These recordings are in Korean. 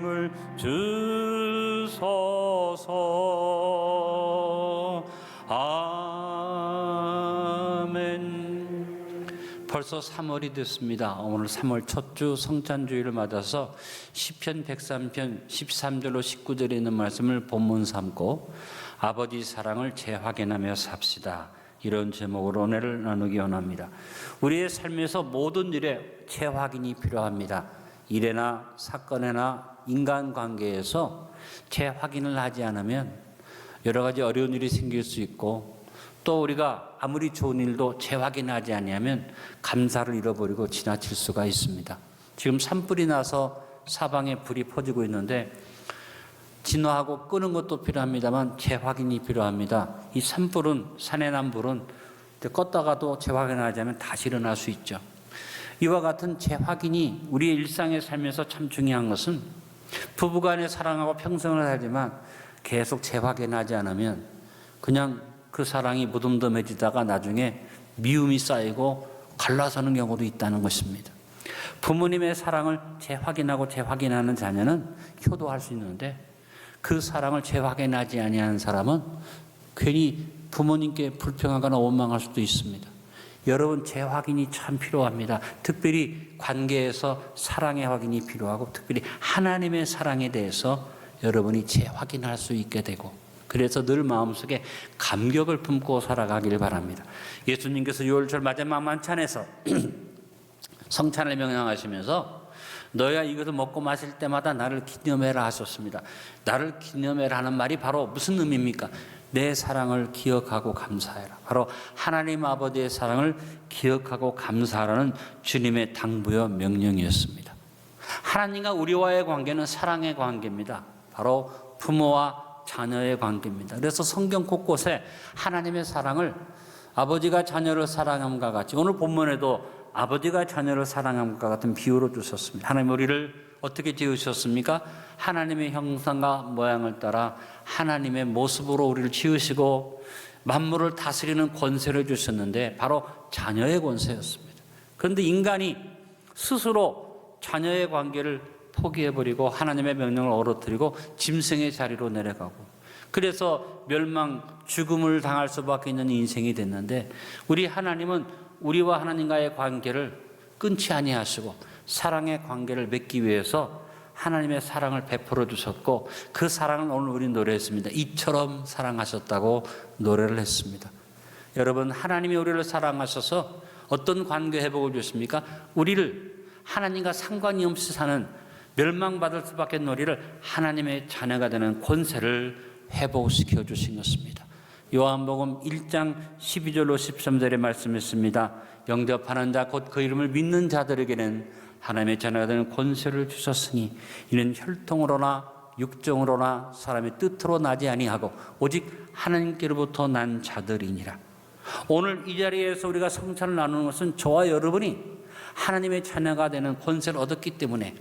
힘을 주소서. 아멘. 벌써 3월이 됐습니다. 오늘 3월 첫 주 성찬주의를 맞아서 시편 103편 13절로 19절에 있는 말씀을 본문 삼고 아버지 사랑을 재확인하며 삽시다, 이런 제목으로 은혜를 나누기 원합니다. 우리의 삶에서 모든 일에 재확인이 필요합니다. 일에나 사건에나 인간관계에서 재확인을 하지 않으면 여러 가지 어려운 일이 생길 수 있고, 또 우리가 아무리 좋은 일도 재확인하지 않으면 감사를 잃어버리고 지나칠 수가 있습니다. 지금 산불이 나서 사방에 불이 퍼지고 있는데 진화하고 끄는 것도 필요합니다만 재확인이 필요합니다. 이 산불은, 산에 난 불은 껐다가도 재확인하지 않으면 다시 일어날 수 있죠. 이와 같은 재확인이 우리의 일상의 삶에서 참 중요한 것은, 부부간에 사랑하고 평생을 살지만 계속 재확인하지 않으면 그냥 그 사랑이 무덤덤해지다가 나중에 미움이 쌓이고 갈라서는 경우도 있다는 것입니다. 부모님의 사랑을 재확인하고 재확인하는 자녀는 효도할 수 있는데, 그 사랑을 재확인하지 아니하는 사람은 괜히 부모님께 불평하거나 원망할 수도 있습니다. 여러분, 재확인이 참 필요합니다. 특별히 관계에서 사랑의 확인이 필요하고, 특별히 하나님의 사랑에 대해서 여러분이 재확인할 수 있게 되고, 그래서 늘 마음속에 감격을 품고 살아가길 바랍니다. 예수님께서 유월절 마지막 만찬에서 성찬을 명령하시면서 너희가 이것을 먹고 마실 때마다 나를 기념해라 하셨습니다. 나를 기념해라 하는 말이 바로 무슨 의미입니까? 내 사랑을 기억하고 감사해라. 바로 하나님 아버지의 사랑을 기억하고 감사하라는 주님의 당부여 명령이었습니다. 하나님과 우리와의 관계는 사랑의 관계입니다. 바로 부모와 자녀의 관계입니다. 그래서 성경 곳곳에 하나님의 사랑을 아버지가 자녀를 사랑함과 같이, 오늘 본문에도 아버지가 자녀를 사랑함과 같은 비유로 주셨습니다. 하나님 우리를 어떻게 지으셨습니까? 하나님의 형상과 모양을 따라 하나님의 모습으로 우리를 지으시고 만물을 다스리는 권세를 주셨는데 바로 자녀의 권세였습니다. 그런데 인간이 스스로 자녀의 관계를 포기해버리고 하나님의 명령을 얼어뜨리고 짐승의 자리로 내려가고, 그래서 멸망, 죽음을 당할 수밖에 있는 인생이 됐는데, 우리 하나님은 우리와 하나님과의 관계를 끊지 아니하시고 사랑의 관계를 맺기 위해서 하나님의 사랑을 베풀어 주셨고, 그 사랑을 오늘 우리 노래했습니다. 이처럼 사랑하셨다고 노래를 했습니다. 여러분, 하나님이 우리를 사랑하셔서 어떤 관계 회복을 주십니까? 우리를 하나님과 상관이 없이 사는, 멸망받을 수밖에 없는 우리를 하나님의 자녀가 되는 권세를 회복시켜 주신 것입니다. 요한복음 1장 12절로 13절에 말씀했습니다. 영접하는 자 곧 그 이름을 믿는 자들에게는 하나님의 자녀가 되는 권세를 주셨으니 이는 혈통으로나 육정으로나 사람의 뜻으로 나지 아니하고 오직 하나님께로부터 난 자들이니라. 오늘 이 자리에서 우리가 성찬을 나누는 것은 저와 여러분이 하나님의 자녀가 되는 권세를 얻었기 때문에,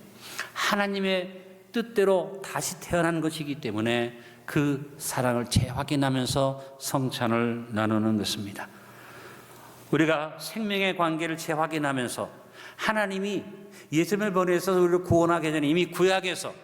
하나님의 뜻대로 다시 태어난 것이기 때문에 그 사랑을 재확인하면서 성찬을 나누는 것입니다. 우리가 생명의 관계를 재확인하면서 하나님이 예수님을 보내서 우리를 구원하기 전에 이미 구약에서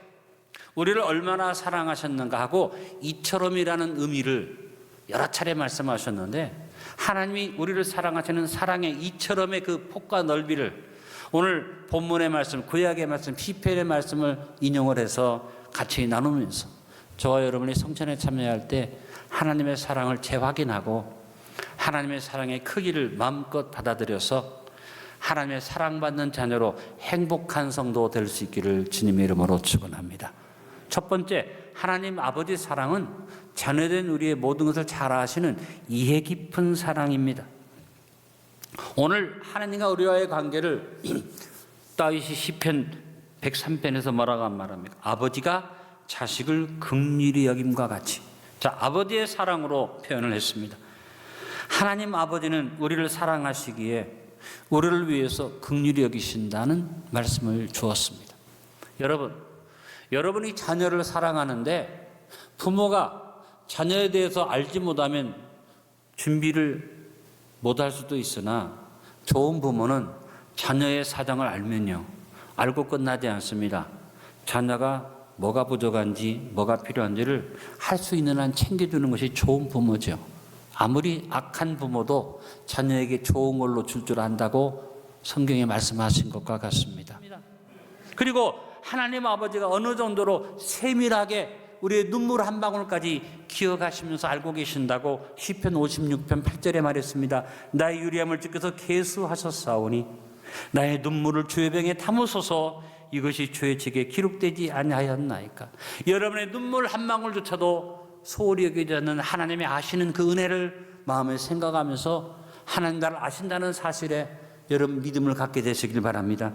우리를 얼마나 사랑하셨는가 하고 이처럼이라는 의미를 여러 차례 말씀하셨는데, 하나님이 우리를 사랑하시는 사랑의 이처럼의 그 폭과 넓이를 오늘 본문의 말씀, 구약의 말씀, 시편의 말씀을 인용을 해서 같이 나누면서 저와 여러분이 성찬에 참여할 때 하나님의 사랑을 재확인하고 하나님의 사랑의 크기를 마음껏 받아들여서 하나님의 사랑받는 자녀로 행복한 성도 될 수 있기를 주님의 이름으로 축원합니다. 첫 번째, 하나님 아버지 사랑은 자녀된 우리의 모든 것을 잘 아시는 이해 깊은 사랑입니다. 오늘 하나님과 우리와의 관계를 다윗이 시편 103편에서 뭐라고 말합니까? 아버지가 자식을 긍휼히 여김과 같이. 자, 아버지의 사랑으로 표현을 했습니다. 하나님 아버지는 우리를 사랑하시기에 우리를 위해서 긍휼히 여기신다는 말씀을 주었습니다. 여러분이 자녀를 사랑하는데 부모가 자녀에 대해서 알지 못하면 준비를 못할 수도 있으나, 좋은 부모는 자녀의 사정을 알면요, 알고 끝나지 않습니다. 자녀가 뭐가 부족한지 뭐가 필요한지를 할 수 있는 한 챙겨주는 것이 좋은 부모죠. 아무리 악한 부모도 자녀에게 좋은 걸로 줄 안다고 성경에 말씀하신 것과 같습니다. 그리고 하나님 아버지가 어느 정도로 세밀하게 우리의 눈물 한 방울까지 기억하시면서 알고 계신다고 시편 56편 8절에 말했습니다. 나의 유리함을 주께서 계수하셨사오니 나의 눈물을 주의 병에 담으소서 이것이 주의 책에 기록되지 아니하였나이까. 여러분의 눈물 한 방울조차도 소홀히 여기지 않는 하나님이 아시는 그 은혜를 마음에 생각하면서 하나님 나를 아신다는 사실에 여러분 믿음을 갖게 되시길 바랍니다.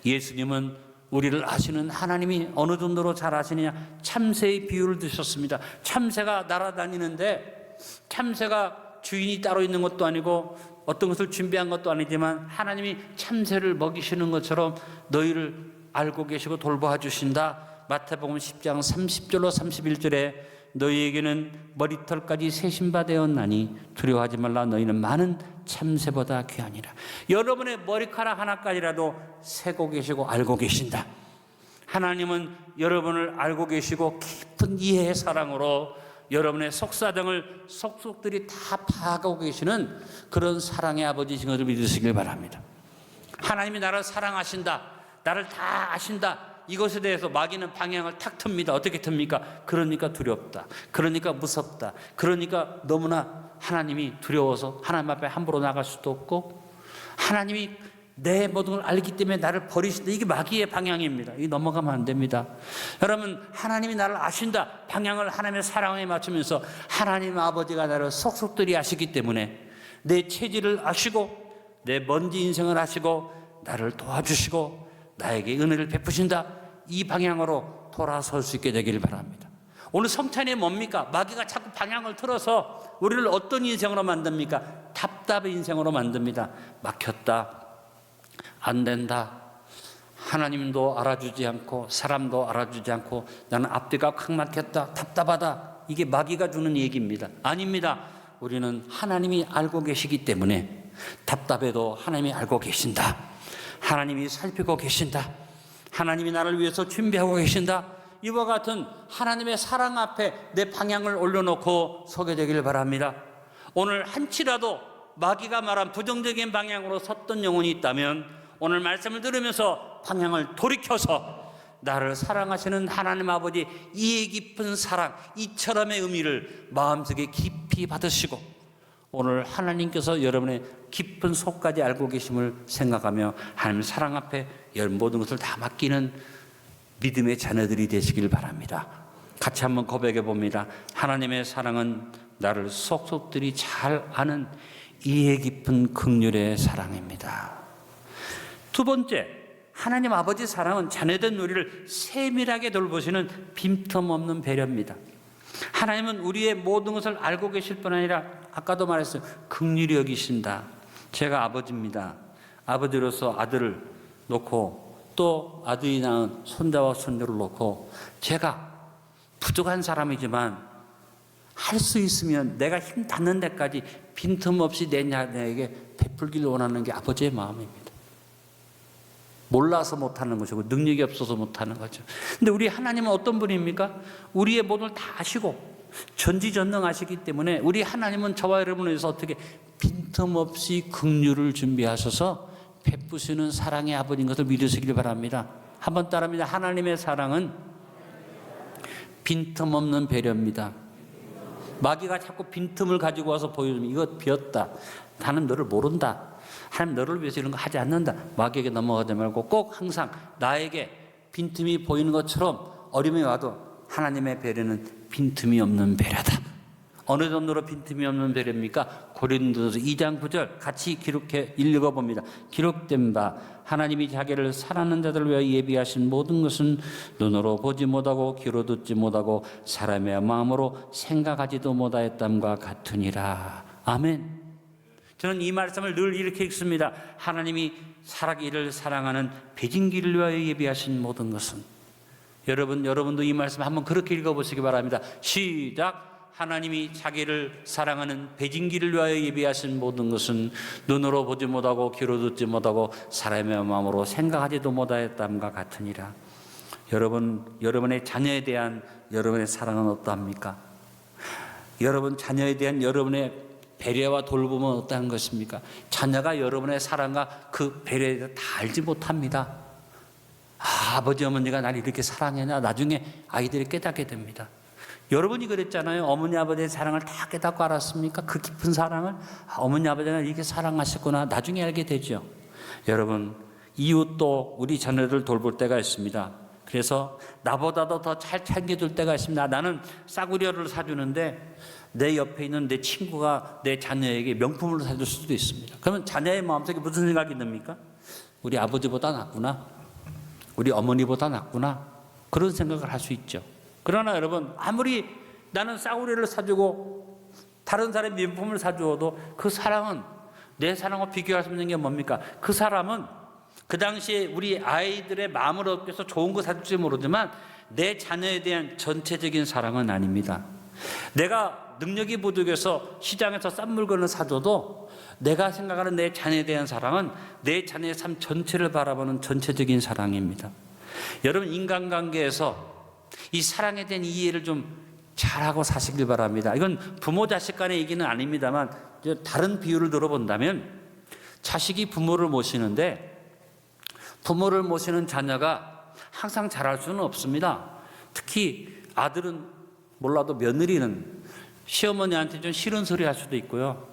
예수님은 우리를 아시는 하나님이 어느 정도로 잘 아시느냐, 참새의 비유를 드셨습니다. 참새가 날아다니는데 참새가 주인이 따로 있는 것도 아니고 어떤 것을 준비한 것도 아니지만 하나님이 참새를 먹이시는 것처럼 너희를 알고 계시고 돌보아 주신다. 마태복음 10장 30절로 31절에 너희에게는 머리털까지 세신바 되었나니 두려워하지 말라. 너희는 많은 참새보다 귀하니라. 여러분의 머리카락 하나까지라도 세고 계시고 알고 계신다. 하나님은 여러분을 알고 계시고 깊은 이해의 사랑으로 여러분의 속사정을 속속들이 다 파악하고 계시는 그런 사랑의 아버지이신 것을 믿으시길 바랍니다. 하나님이 나를 사랑하신다, 나를 다 아신다, 이것에 대해서 마귀는 방향을 탁 틉니다. 어떻게 틉니까? 그러니까 두렵다, 그러니까 무섭다, 그러니까 너무나 하나님이 두려워서 하나님 앞에 함부로 나갈 수도 없고, 하나님이 내 모든 걸 알기 때문에 나를 버리신다, 이게 마귀의 방향입니다. 이게 넘어가면 안 됩니다. 여러분, 하나님이 나를 아신다, 방향을 하나님의 사랑에 맞추면서 하나님 아버지가 나를 속속들이 아시기 때문에 내 체질을 아시고 내 먼지 인생을 아시고 나를 도와주시고 나에게 은혜를 베푸신다, 이 방향으로 돌아설 수 있게 되기를 바랍니다. 오늘 성찬이 뭡니까? 마귀가 자꾸 방향을 틀어서 우리를 어떤 인생으로 만듭니까? 답답한 인생으로 만듭니다. 막혔다, 안 된다, 하나님도 알아주지 않고 사람도 알아주지 않고 나는 앞뒤가 콱 막혔다, 답답하다, 이게 마귀가 주는 얘기입니다. 아닙니다. 우리는 하나님이 알고 계시기 때문에 답답해도 하나님이 알고 계신다, 하나님이 살피고 계신다, 하나님이 나를 위해서 준비하고 계신다, 이와 같은 하나님의 사랑 앞에 내 방향을 올려놓고 서게 되기를 바랍니다. 오늘 한치라도 마귀가 말한 부정적인 방향으로 섰던 영혼이 있다면 오늘 말씀을 들으면서 방향을 돌이켜서 나를 사랑하시는 하나님 아버지 이해 깊은 사랑, 이처럼의 의미를 마음속에 깊이 받으시고 오늘 하나님께서 여러분의 깊은 속까지 알고 계심을 생각하며 하나님 사랑 앞에 모든 것을 다 맡기는 믿음의 자녀들이 되시길 바랍니다. 같이 한번 고백해 봅니다. 하나님의 사랑은 나를 속속들이 잘 아는 이해 깊은 긍휼의 사랑입니다. 두 번째, 하나님 아버지 사랑은 자녀된 우리를 세밀하게 돌보시는 빈틈없는 배려입니다. 하나님은 우리의 모든 것을 알고 계실 뿐 아니라 아까도 말했어요. 긍휼히 여기신다. 제가 아버지입니다. 아버지로서 아들을 놓고 또 아들이 낳은 손자와 손녀를 놓고 제가 부족한 사람이지만 할 수 있으면 내가 힘 닿는 데까지 빈틈없이 내 자녀에게 베풀기를 원하는 게 아버지의 마음입니다. 몰라서 못하는 것이고 능력이 없어서 못하는 거죠. 근데 우리 하나님은 어떤 분입니까? 우리의 모든 걸 다 아시고 전지전능하시기 때문에 우리 하나님은 저와 여러분을 위해서 어떻게 빈틈없이 긍휼을 준비하셔서 베푸시는 사랑의 아버지인 것을 믿으시길 바랍니다. 한번 따라합니다. 하나님의 사랑은 빈틈없는 배려입니다. 마귀가 자꾸 빈틈을 가지고 와서 보여주면 이거 비었다, 나는 너를 모른다, 하나님 너를 위해서 이런 거 하지 않는다, 마귀에게 넘어가지 말고 꼭 항상 나에게 빈틈이 보이는 것처럼 어려움이 와도 하나님의 배려는 빈틈이 없는 배려다. 어느 정도로 빈틈이 없는 배려입니까? 고린도서 2장 9절 같이 읽어봅니다. 기록된 바 하나님이 자기를 사랑하는 자들을 위하여 예비하신 모든 것은 눈으로 보지 못하고 귀로 듣지 못하고 사람의 마음으로 생각하지도 못하였담과 같으니라. 아멘. 저는 이 말씀을 늘 이렇게 읽습니다. 하나님이 살아기를 사랑하는 배진기를 위하여 예비하신 모든 것은, 여러분도 이 말씀 한번 그렇게 읽어보시기 바랍니다. 시작. 하나님이 자기를 사랑하는 배진기를 위하여 예비하신 모든 것은 눈으로 보지 못하고 귀로 듣지 못하고 사람의 마음으로 생각하지도 못하였담과 같으니라. 여러분의 자녀에 대한 여러분의 사랑은 어떠합니까? 여러분 자녀에 대한 여러분의 배려와 돌봄은 어떠한 것입니까? 자녀가 여러분의 사랑과 그 배려에 대해서 다 알지 못합니다. 아버지 어머니가 나를 이렇게 사랑했나? 나중에 아이들이 깨닫게 됩니다. 여러분이 그랬잖아요. 어머니 아버지의 사랑을 다 깨닫고 알았습니까? 그 깊은 사랑을 어머니 아버지가 이렇게 사랑하셨구나 나중에 알게 되죠. 여러분 이웃도 우리 자녀들 돌볼 때가 있습니다. 그래서 나보다도 더 잘 챙겨줄 때가 있습니다. 나는 싸구려를 사주는데 내 옆에 있는 내 친구가 내 자녀에게 명품을 사줄 수도 있습니다. 그러면 자녀의 마음속에 무슨 생각이 듭니까? 우리 아버지보다 낫구나, 우리 어머니보다 낫구나, 그런 생각을 할 수 있죠. 그러나 여러분 아무리 나는 싸구려를 사주고 다른 사람이 명품을 사주어도 그 사랑은 내 사랑과 비교할 수 없는 게 뭡니까? 그 사람은 그 당시에 우리 아이들의 마음을 얻기 위해서 좋은 거 사줄지 모르지만 내 자녀에 대한 전체적인 사랑은 아닙니다. 내가 능력이 부족해서 시장에서 싼 물건을 사줘도 내가 생각하는 내 자녀에 대한 사랑은 내 자녀의 삶 전체를 바라보는 전체적인 사랑입니다. 여러분 인간관계에서 이 사랑에 대한 이해를 좀 잘하고 사시길 바랍니다. 이건 부모 자식 간의 얘기는 아닙니다만 다른 비유를 들어본다면 자식이 부모를 모시는데 부모를 모시는 자녀가 항상 잘할 수는 없습니다. 특히 아들은 몰라도 며느리는 시어머니한테 좀 싫은 소리 할 수도 있고요.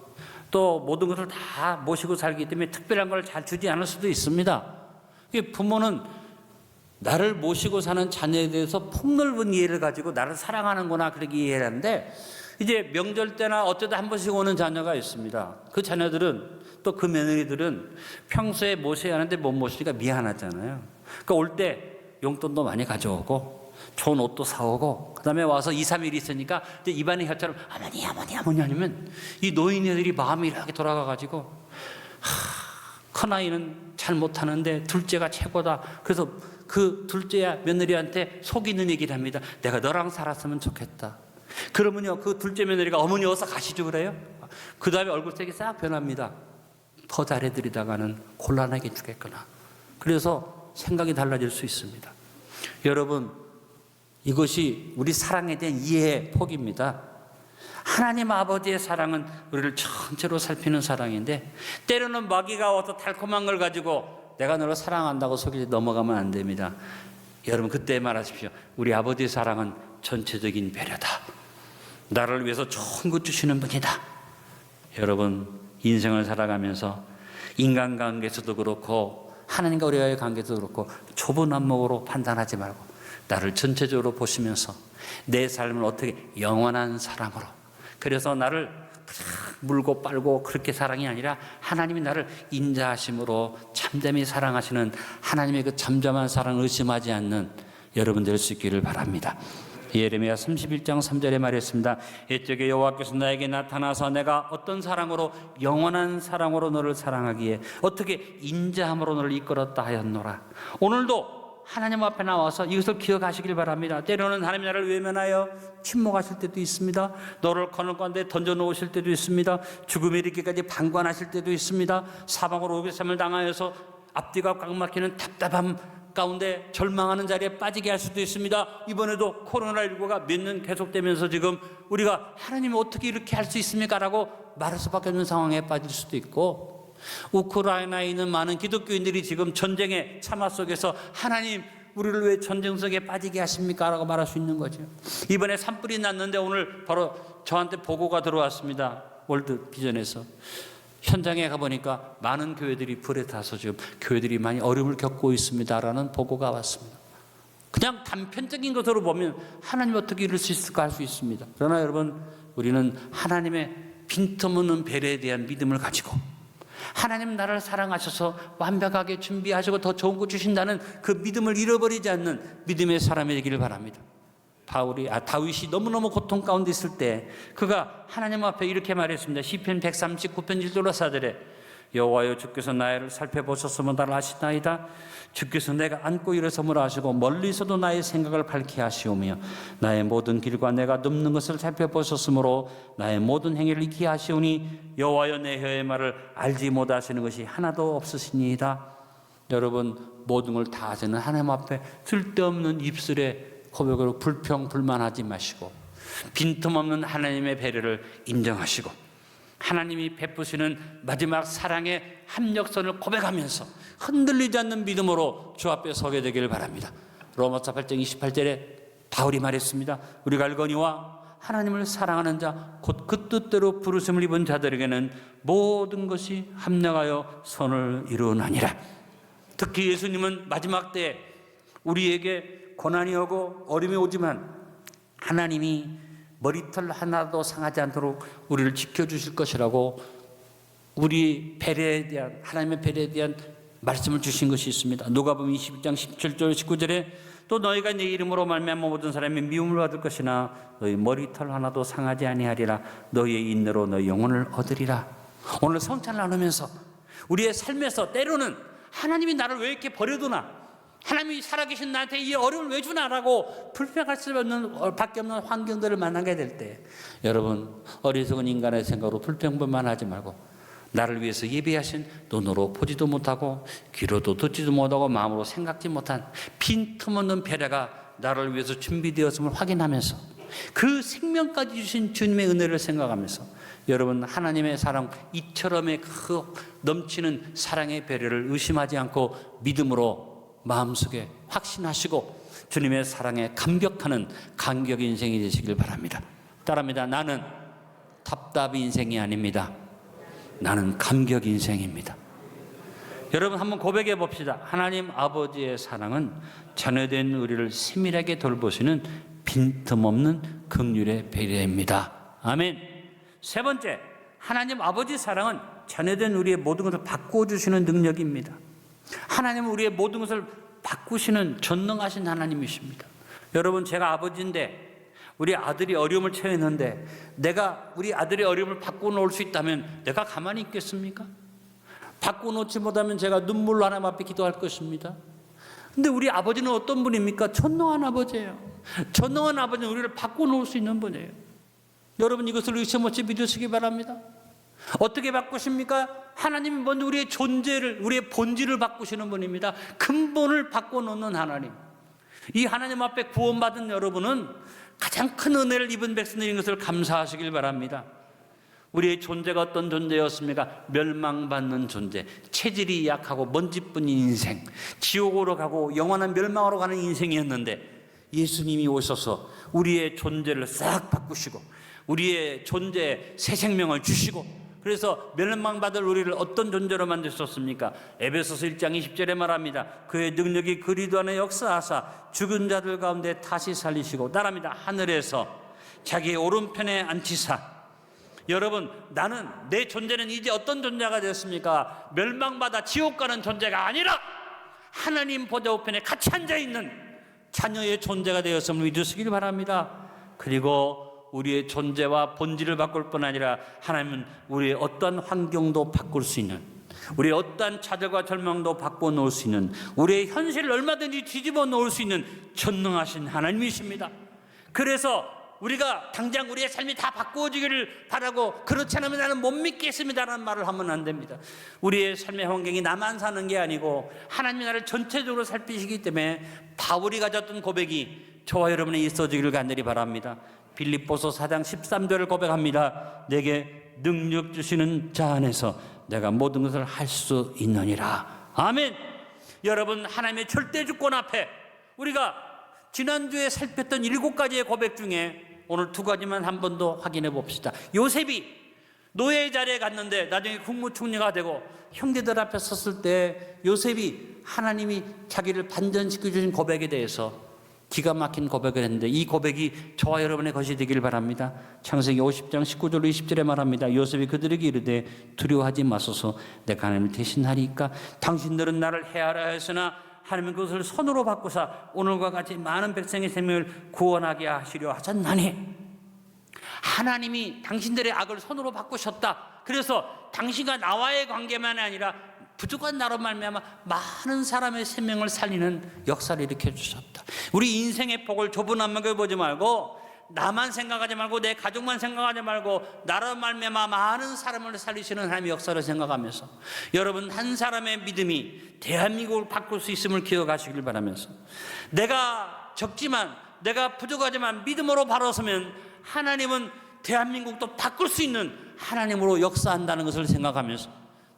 또 모든 것을 다 모시고 살기 때문에 특별한 걸 잘 주지 않을 수도 있습니다. 부모는 나를 모시고 사는 자녀에 대해서 폭넓은 이해를 가지고 나를 사랑하는구나 그렇게 이해하는데 이제 명절 때나 어쩌다 한 번씩 오는 자녀가 있습니다. 그 자녀들은 또 그 며느리들은 평소에 모셔야 하는데 못 모시니까 미안하잖아요. 그러니까 올 때 용돈도 많이 가져오고 좋은 옷도 사오고 그 다음에 와서 2, 3일 있으니까 이제 입안에 혀처럼 어머니 아니면 이 노인네들이 마음이 이렇게 돌아가가지고 큰아이는 잘 못하는데 둘째가 최고다. 그래서 그 둘째야 며느리한테 속이는 얘기를 합니다. 내가 너랑 살았으면 좋겠다. 그러면요 그 둘째 며느리가 어머니 어서 가시죠 그래요. 그 다음에 얼굴색이 싹 변합니다. 더 잘해드리다가는 곤란하게 죽겠구나. 그래서 생각이 달라질 수 있습니다. 여러분 이것이 우리 사랑에 대한 이해의 폭입니다. 하나님 아버지의 사랑은 우리를 전체로 살피는 사랑인데 때로는 마귀가 와서 달콤한 걸 가지고 내가 너를 사랑한다고 속이지 넘어가면 안 됩니다. 여러분 그때 말하십시오. 우리 아버지의 사랑은 전체적인 배려다. 나를 위해서 좋은 것 주시는 분이다. 여러분 인생을 살아가면서 인간관계에서도 그렇고 하나님과 우리와의 관계도 그렇고 좁은 안목으로 판단하지 말고 나를 전체적으로 보시면서 내 삶을 어떻게 영원한 사랑으로 그래서 나를 물고 빨고 그렇게 사랑이 아니라 하나님이 나를 인자하심으로 참담히 사랑하시는 하나님의 그 잠잠한 사랑을 의심하지 않는 여러분 될 수 있기를 바랍니다. 예레미야 31장 3절에 말했습니다. 이쪽에 여호와께서 나에게 나타나서 내가 어떤 사랑으로 영원한 사랑으로 너를 사랑하기에 어떻게 인자함으로 너를 이끌었다 하였노라. 오늘도 하나님 앞에 나와서 이것을 기억하시길 바랍니다. 때로는 하나님 나를 외면하여 침묵하실 때도 있습니다. 너를 거늘 가운데 던져놓으실 때도 있습니다. 죽음에 이르기까지 방관하실 때도 있습니다. 사방으로 오개삼을 당하여서 앞뒤가 꽉 막히는 답답함 가운데 절망하는 자리에 빠지게 할 수도 있습니다. 이번에도 코로나19가 몇 년 계속되면서 지금 우리가 하나님이 어떻게 이렇게 할 수 있습니까? 라고 말할 수밖에 없는 상황에 빠질 수도 있고 우크라이나에 있는 많은 기독교인들이 지금 전쟁의 참화 속에서 하나님 우리를 왜 전쟁 속에 빠지게 하십니까? 라고 말할 수 있는 거죠. 이번에 산불이 났는데 오늘 바로 저한테 보고가 들어왔습니다. 월드 비전에서. 현장에 가보니까 많은 교회들이 불에 타서 지금 교회들이 많이 어려움을 겪고 있습니다라는 보고가 왔습니다. 그냥 단편적인 것으로 보면 하나님 어떻게 이럴 수 있을까 할 수 있습니다. 그러나 여러분 우리는 하나님의 빈틈없는 배려에 대한 믿음을 가지고 하나님 나를 사랑하셔서 완벽하게 준비하시고 더 좋은 거 주신다는 그 믿음을 잃어버리지 않는 믿음의 사람이 되기를 바랍니다. 다윗이 너무너무 고통 가운데 있을 때 그가 하나님 앞에 이렇게 말했습니다. 시편 139편 1절로 4절에 여호와여 주께서 나를 살펴보셨으면 나를 아시나이다. 주께서 내가 앉고 일어섬을 아시고 멀리서도 나의 생각을 밝게 하시오며 나의 모든 길과 내가 눕는 것을 살펴보셨으므로 나의 모든 행위를 익히 하시오니 여호와여 내 혀의 말을 알지 못하시는 것이 하나도 없으시니이다. 여러분, 모든 걸 다 아시는 하나님 앞에 쓸데없는 입술의 고백으로 불평불만하지 마시고 빈틈없는 하나님의 배려를 인정하시고 하나님이 베푸시는 마지막 사랑의 합력선을 고백하면서 흔들리지 않는 믿음으로 주 앞에 서게 되기를 바랍니다. 로마서 8장 28절에 바울이 말했습니다. 우리가 알거니와 하나님을 사랑하는 자 곧 그 뜻대로 부르심을 입은 자들에게는 모든 것이 합력하여 선을 이루느니라. 특히 예수님은 마지막 때에 우리에게 고난이 오고 어려움이 오지만 하나님이 머리털 하나도 상하지 않도록 우리를 지켜주실 것이라고 우리 배려에 대한, 하나님의 배려에 대한 말씀을 주신 것이 있습니다. 누가복음 21장 17절 19절에 또 너희가 내 이름으로 말미암아 모든 사람이 미움을 받을 것이나 너희 머리털 하나도 상하지 아니하리라. 너희의 인내로 너희 영혼을 얻으리라. 오늘 성찬을 나누면서 우리의 삶에서 때로는 하나님이 나를 왜 이렇게 버려두나, 하나님이 살아계신 나한테 이 어려움을 왜 주나라고 불평할 수밖에 없는 환경들을 만나게 될 때 여러분, 어리석은 인간의 생각으로 불평만 하지 말고 나를 위해서 예비하신 눈으로 보지도 못하고 귀로도 듣지도 못하고 마음으로 생각지 못한 빈틈없는 배려가 나를 위해서 준비되었음을 확인하면서 그 생명까지 주신 주님의 은혜를 생각하면서 여러분, 하나님의 사랑, 이처럼의 그 넘치는 사랑의 배려를 의심하지 않고 믿음으로 마음속에 확신하시고 주님의 사랑에 감격하는 감격 인생이 되시길 바랍니다. 따라합니다. 나는 답답 인생이 아닙니다. 나는 감격 인생입니다. 여러분, 한번 고백해 봅시다. 하나님 아버지의 사랑은 자녀된 우리를 세밀하게 돌보시는 빈틈없는 긍휼의 배려입니다. 아멘. 세 번째, 하나님 아버지 사랑은 자녀된 우리의 모든 것을 바꾸어 주시는 능력입니다. 하나님은 우리의 모든 것을 바꾸시는 전능하신 하나님이십니다. 여러분, 제가 아버지인데 우리 아들이 어려움을 처했는데 내가 우리 아들의 어려움을 바꿔놓을 수 있다면 내가 가만히 있겠습니까? 바꿔놓지 못하면 제가 눈물로 하나님 앞에 기도할 것입니다. 근데 우리 아버지는 어떤 분입니까? 전능한 아버지예요. 전능한 아버지는 우리를 바꿔놓을 수 있는 분이에요. 여러분, 이것을 의심 없이 믿으시기 바랍니다. 어떻게 바꾸십니까? 하나님이 먼저 우리의 존재를, 우리의 본질을 바꾸시는 분입니다. 근본을 바꿔놓는 하나님. 이 하나님 앞에 구원받은 여러분은 가장 큰 은혜를 입은 백성들인 것을 감사하시길 바랍니다. 우리의 존재가 어떤 존재였습니까? 멸망받는 존재, 체질이 약하고 먼지뿐인 인생, 지옥으로 가고 영원한 멸망으로 가는 인생이었는데 예수님이 오셔서 우리의 존재를 싹 바꾸시고 우리의 존재에 새 생명을 주시고, 그래서 멸망받을 우리를 어떤 존재로 만드셨습니까? 에베소서 1장 20절에 말합니다. 그의 능력이 그리도 안에 역사하사 죽은 자들 가운데 다시 살리시고, 따라합니다. 하늘에서 자기의 오른편에 앉히사. 여러분, 나는, 내 존재는 이제 어떤 존재가 되었습니까? 멸망받아 지옥 가는 존재가 아니라 하나님 보좌 우편에 같이 앉아있는 자녀의 존재가 되었음을 믿으시길 바랍니다. 그리고 우리의 존재와 본질을 바꿀 뿐 아니라 하나님은 우리의 어떠한 환경도 바꿀 수 있는, 우리의 어떠한 좌절과 절망도 바꿔놓을 수 있는, 우리의 현실을 얼마든지 뒤집어 놓을 수 있는 전능하신 하나님이십니다. 그래서 우리가 당장 우리의 삶이 다 바꾸어지기를 바라고 그렇지 않으면 나는 못 믿겠습니다라는 말을 하면 안 됩니다. 우리의 삶의 환경이 나만 사는 게 아니고 하나님이 나를 전체적으로 살피시기 때문에 바울이 가졌던 고백이 저와 여러분이 있어지기를 간절히 바랍니다. 빌립보서 4장 13절을 고백합니다. 내게 능력 주시는 자 안에서 내가 모든 것을 할 수 있느니라. 아멘. 여러분, 하나님의 절대 주권 앞에 우리가 지난주에 살폈던 7가지의 고백 중에 오늘 2가지만 한 번 더 확인해 봅시다. 요셉이 노예의 자리에 갔는데 나중에 국무총리가 되고 형제들 앞에 섰을 때 요셉이 하나님이 자기를 반전시켜 주신 고백에 대해서 기가 막힌 고백을 했는데 이 고백이 저와 여러분의 것이 되길 바랍니다. 창세기 50장 19절 20절에 말합니다. 요셉이 그들에게 이르되 두려워하지 마소서, 내가 하나님을 대신하리까. 당신들은 나를 해하라 했으나 하나님은 그것을 선으로 바꾸사 오늘과 같이 많은 백성의 생명을 구원하게 하시려 하셨나니. 하나님이 당신들의 악을 선으로 바꾸셨다. 그래서 당신과 나와의 관계만 아니라 부족한 나로 말미암아 많은 사람의 생명을 살리는 역사를 일으켜 주셨다. 우리 인생의 폭을 좁은 안목에 보지 말고 나만 생각하지 말고 내 가족만 생각하지 말고 나로 말미암아 많은 사람을 살리시는 하나님의 역사를 생각하면서 여러분 한 사람의 믿음이 대한민국을 바꿀 수 있음을 기억하시길 바라면서 내가 적지만 내가 부족하지만 믿음으로 바로 서면 하나님은 대한민국도 바꿀 수 있는 하나님으로 역사한다는 것을 생각하면서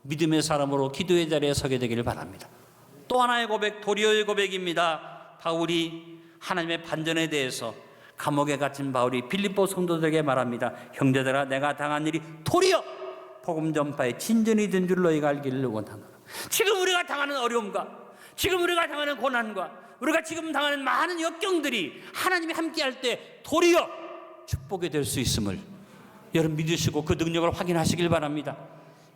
믿음의 사람으로 기도의 자리에 서게 되기를 바랍니다. 또 하나의 고백, 도리어의 고백입니다. 바울이 하나님의 반전에 대해서 감옥에 갇힌 바울이 빌립보 성도들에게 말합니다. 형제들아, 내가 당한 일이 도리어 복음 전파의 진전이 된 줄 너희가 알기를 원하노라. 지금 우리가 당하는 어려움과 지금 우리가 당하는 고난과 우리가 지금 당하는 많은 역경들이 하나님이 함께할 때 도리어 축복이 될 수 있음을 여러분 믿으시고 그 능력을 확인하시길 바랍니다.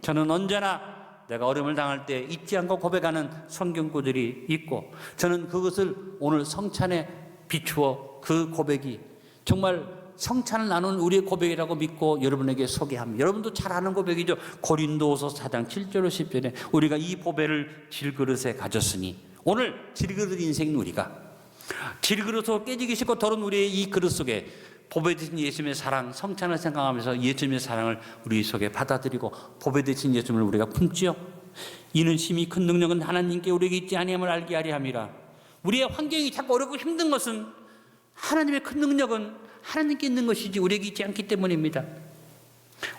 저는 언제나 내가 어려움을 당할 때 잊지 않고 고백하는 성경구들이 있고 저는 그것을 오늘 성찬에 비추어 그 고백이 정말 성찬을 나눈 우리의 고백이라고 믿고 여러분에게 소개합니다. 여러분도 잘 아는 고백이죠. 고린도후서 4장 7절 10절에 우리가 이 보배를 질그릇에 가졌으니 오늘 질그릇 인생인 우리가 질그릇으로 깨지기 싫고 더러운 우리의 이 그릇 속에 보배 되신 예수님의 사랑, 성찬을 생각하면서 예수님의 사랑을 우리 속에 받아들이고 보배 되신 예수님을 우리가 품지요. 이는 심히 큰 능력은 하나님께 우리에게 있지 아니함을 알게 하려 함이라. 우리의 환경이 자꾸 어렵고 힘든 것은 하나님의 큰 능력은 하나님께 있는 것이지 우리에게 있지 않기 때문입니다.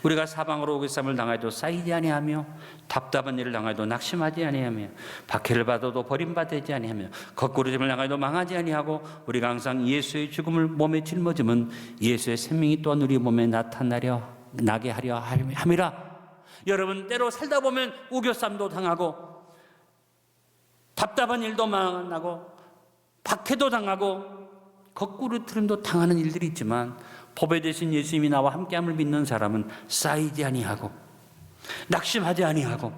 우리가 사방으로 오기쌈을 당해도 쌓이지 아니하며 답답한 일을 당해도 낙심하지 아니하며 박해를 받아도 버림받지 아니하며 거꾸로짐을 당해도 망하지 아니하고 우리가 항상 예수의 죽음을 몸에 짊어지면 예수의 생명이 또한 우리 몸에 나게 하려 함이라. 여러분 때로 살다 보면 우겨쌈도 당하고 답답한 일도 만나고 박해도 당하고 거꾸로짐도 당하는 일들이 있지만 보배 되신 예수님이 나와 함께함을 믿는 사람은 쌓이지 아니하고 낙심하지 아니하고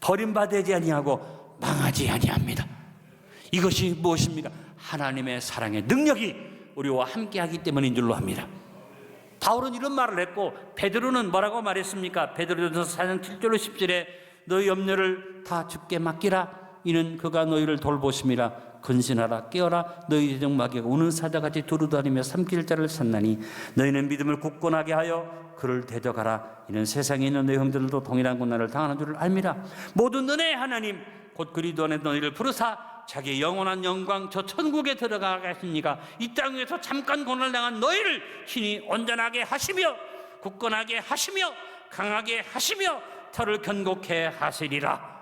버림받지 아니하고 망하지 아니합니다. 이것이 무엇입니까? 하나님의 사랑의 능력이 우리와 함께하기 때문인 줄로 합니다. 바울은 이런 말을 했고 베드로는 뭐라고 말했습니까? 베드로전서 4장 7절 10절에 너희 염려를 다 주께 맡기라. 이는 그가 너희를 돌보심이라. 근신하라 깨어라 너희 재정 마귀가 우는 사자같이 두루다니며 삼킬 자를 찾나니 너희는 믿음을 굳건하게 하여 그를 대적하라. 이는 세상에 있는 너희 형제들도 동일한 고난을 당하는 줄을 알미라. 모든 은혜의 하나님 곧 그리스도 안에 너희를 부르사 자기의 영원한 영광 저 천국에 들어가게 하십니까. 이 땅 위에서 잠깐 고난을 당한 너희를 친히 온전하게 하시며 굳건하게 하시며 강하게 하시며 털을 견고케 하시리라.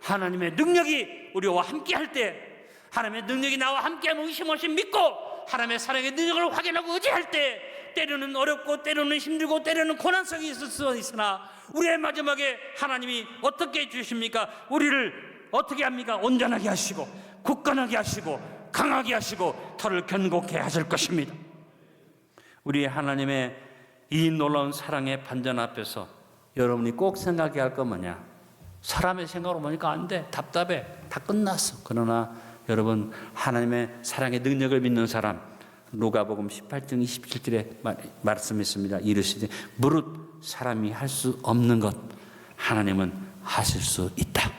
하나님의 능력이 우리와 함께할 때 하나님의 능력이 나와 함께하면 의심 없이 믿고 하나님의 사랑의 능력을 확인하고 의지할 때 때로는 어렵고 때로는 힘들고 때로는 고난성이 있을 수 있으나 우리의 마지막에 하나님이 어떻게 해주십니까? 우리를 어떻게 합니까? 온전하게 하시고 굳건하게 하시고 강하게 하시고 털을 견고케 하실 것입니다. 우리 하나님의 이 놀라운 사랑의 반전 앞에서 여러분이 꼭 생각해야 할 건 뭐냐? 사람의 생각으로 보니까 안 돼, 답답해, 다 끝났어. 그러나 여러분 하나님의 사랑의 능력을 믿는 사람 누가복음 18장 27절에 말씀했습니다. 이르시되 무릇 사람이 할 수 없는 것 하나님은 하실 수 있다.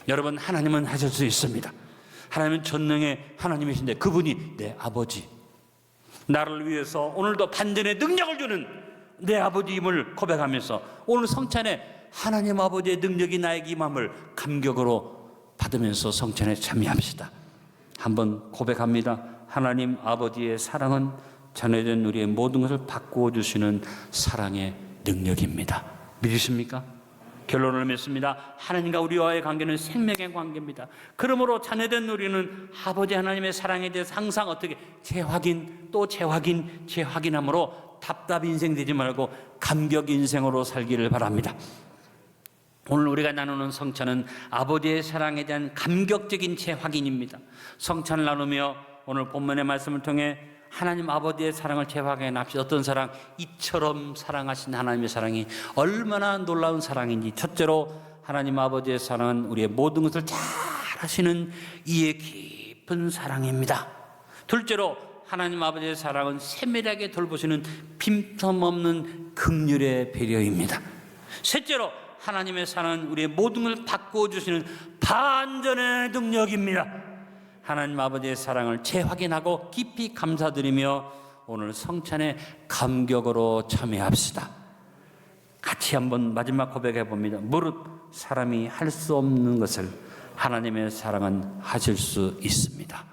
여러분 하나님은 하실 수 있습니다. 하나님은 전능의 하나님이신데 그분이 내 아버지, 나를 위해서 오늘도 반전의 능력을 주는 내 아버지임을 고백하면서 오늘 성찬에 하나님 아버지의 능력이 나에게 임함을 감격으로 받으면서 성찬에 참여합시다. 한번 고백합니다. 하나님 아버지의 사랑은 자녀된 우리의 모든 것을 바꾸어 주시는 사랑의 능력입니다. 믿으십니까? 결론을 맺습니다. 하나님과 우리와의 관계는 생명의 관계입니다. 그러므로 자녀된 우리는 아버지 하나님의 사랑에 대해서 항상 어떻게 재확인 또 재확인함으로 답답 인생 되지 말고 감격 인생으로 살기를 바랍니다. 오늘 우리가 나누는 성찬은 아버지의 사랑에 대한 감격적인 재확인입니다. 성찬을 나누며 오늘 본문의 말씀을 통해 하나님 아버지의 사랑을 재확인합시다. 어떤 사랑? 이처럼 사랑하신 하나님의 사랑이 얼마나 놀라운 사랑인지. 첫째로 하나님 아버지의 사랑은 우리의 모든 것을 잘 아시는 이해 깊은 사랑입니다. 둘째로 하나님 아버지의 사랑은 세밀하게 돌보시는 빈틈없는 긍휼의 배려입니다. 셋째로 하나님의 사랑은 우리의 모든 걸 바꾸어 주시는 반전의 능력입니다. 하나님 아버지의 사랑을 재확인하고 깊이 감사드리며 오늘 성찬에 감격으로 참여합시다. 같이 한번 마지막 고백해 봅니다. 무릇 사람이 할 수 없는 것을 하나님의 사랑은 하실 수 있습니다.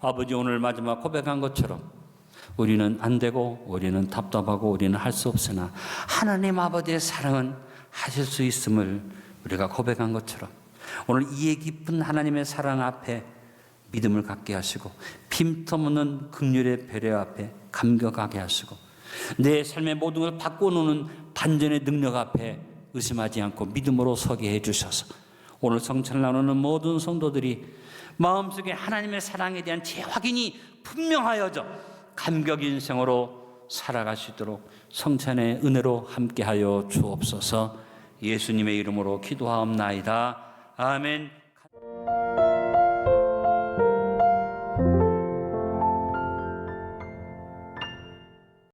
아버지, 오늘 마지막 고백한 것처럼 우리는 안 되고 우리는 답답하고 우리는 할 수 없으나 하나님 아버지의 사랑은 하실 수 있음을 우리가 고백한 것처럼 오늘 이해 깊은 하나님의 사랑 앞에 믿음을 갖게 하시고 빈틈없는 긍휼의 배려 앞에 감격하게 하시고 내 삶의 모든 것을 바꿔놓는 반전의 능력 앞에 의심하지 않고 믿음으로 서게 해주셔서 오늘 성찬을 나누는 모든 성도들이 마음속에 하나님의 사랑에 대한 재확인이 분명하여져 감격 인생으로 살아갈 수 있도록 성찬의 은혜로 함께하여 주옵소서. 예수님의 이름으로 기도하옵나이다. 아멘.